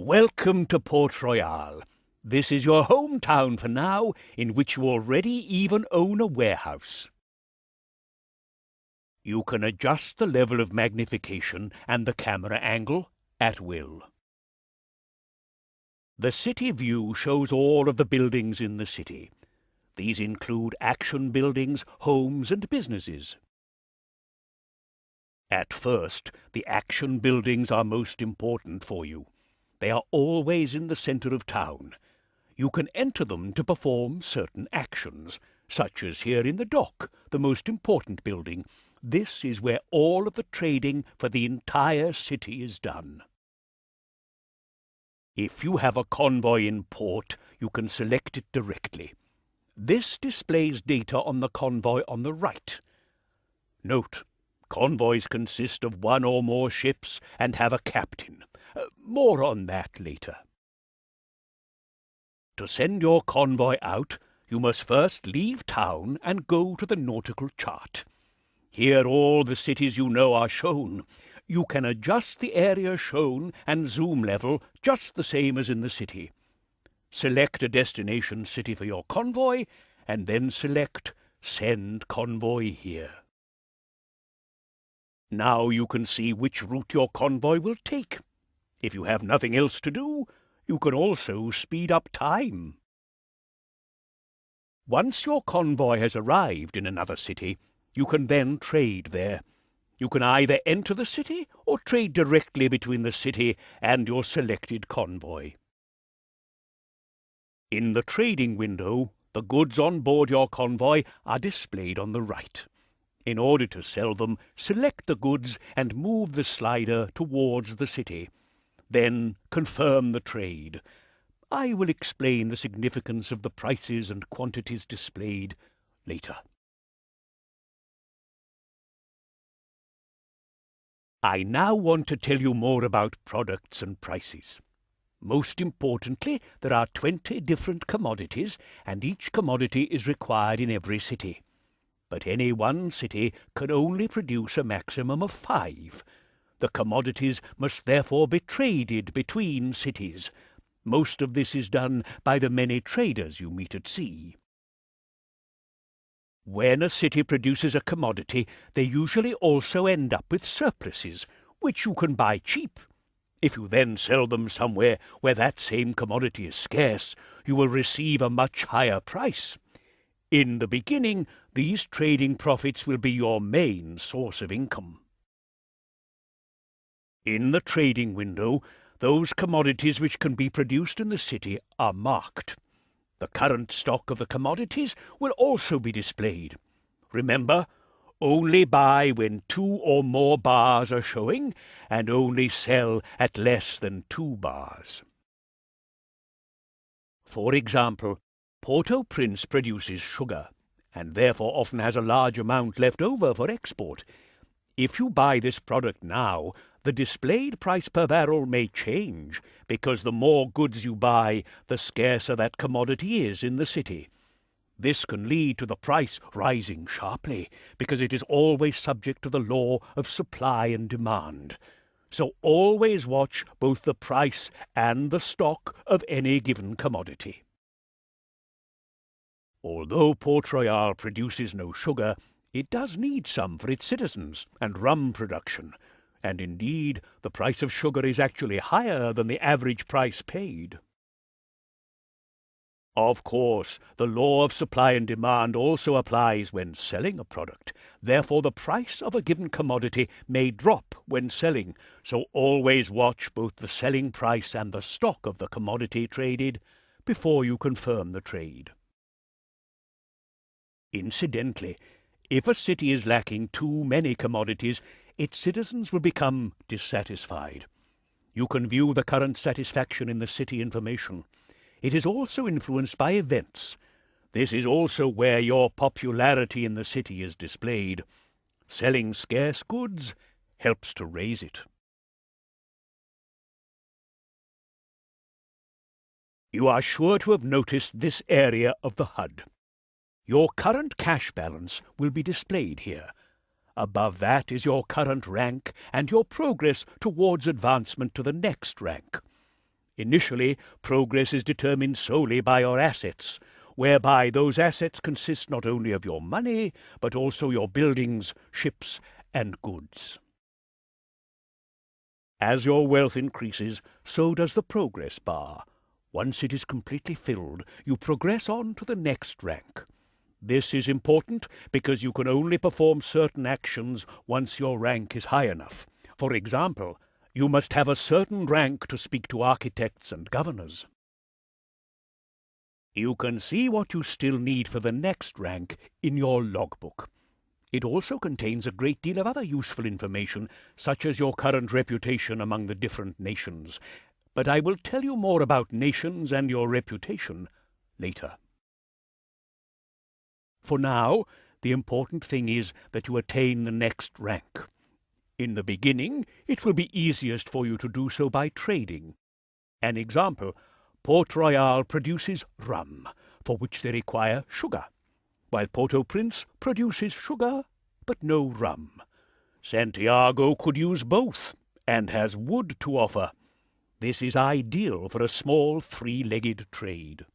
Welcome to Port Royale. This is your hometown for now, in which you already even own a warehouse. You can adjust the level of magnification and the camera angle at will. The city view shows all of the buildings in the city. These include action buildings, homes, and businesses. At first, the action buildings are most important for you. They are always in the center of town. You can enter them to perform certain actions, such as here in the dock, the most important building. This is where all of the trading for the entire city is done. If you have a convoy in port, you can select it directly. This displays data on the convoy on the right. Note, convoys consist of one or more ships and have a captain. More on that later. To send your convoy out, you must first leave town and go to the nautical chart. Here all the cities you know are shown. You can adjust the area shown and zoom level just the same as in the city. Select a destination city for your convoy, and then select Send Convoy Here. Now you can see which route your convoy will take. If you have nothing else to do, you can also speed up time. Once your convoy has arrived in another city, you can then trade there. You can either enter the city or trade directly between the city and your selected convoy. In the trading window, the goods on board your convoy are displayed on the right. In order to sell them, select the goods and move the slider towards the city. Then confirm the trade. I will explain the significance of the prices and quantities displayed later. I now want to tell you more about products and prices. Most importantly, there are 20 different commodities, and each commodity is required in every city. But any one city can only produce a maximum of 5. The commodities must therefore be traded between cities. Most of this is done by the many traders you meet at sea. When a city produces a commodity, they usually also end up with surpluses, which you can buy cheap. If you then sell them somewhere where that same commodity is scarce, you will receive a much higher price. In the beginning, these trading profits will be your main source of income. In the trading window, those commodities which can be produced in the city are marked. The current stock of the commodities will also be displayed. Remember, only buy when 2 or more bars are showing, and only sell at less than 2 bars. For example, Port-au-Prince produces sugar, and therefore often has a large amount left over for export. If you buy this product now, the displayed price per barrel may change, because the more goods you buy, the scarcer that commodity is in the city. This can lead to the price rising sharply, because it is always subject to the law of supply and demand. So always watch both the price and the stock of any given commodity. Although Port Royale produces no sugar, it does need some for its citizens and rum production, and indeed the price of sugar is actually higher than the average price paid. Of course, the law of supply and demand also applies when selling a product. Therefore, the price of a given commodity may drop when selling, so always watch both the selling price and the stock of the commodity traded before you confirm the trade. Incidentally, if a city is lacking too many commodities, its citizens will become dissatisfied. You can view the current satisfaction in the city information. It is also influenced by events. This is also where your popularity in the city is displayed. Selling scarce goods helps to raise it. You are sure to have noticed this area of the HUD. Your current cash balance will be displayed here. Above that is your current rank and your progress towards advancement to the next rank. Initially, progress is determined solely by your assets, whereby those assets consist not only of your money, but also your buildings, ships, and goods. As your wealth increases, so does the progress bar. Once it is completely filled, you progress on to the next rank. This is important because you can only perform certain actions once your rank is high enough. For example, you must have a certain rank to speak to architects and governors. You can see what you still need for the next rank in your logbook. It also contains a great deal of other useful information, such as your current reputation among the different nations. But I will tell you more about nations and your reputation later. For now, the important thing is that you attain the next rank. In the beginning, it will be easiest for you to do so by trading. An example, Port Royale produces rum, for which they require sugar, while Port-au-Prince produces sugar, but no rum. Santiago could use both, and has wood to offer. This is ideal for a small three-legged trade.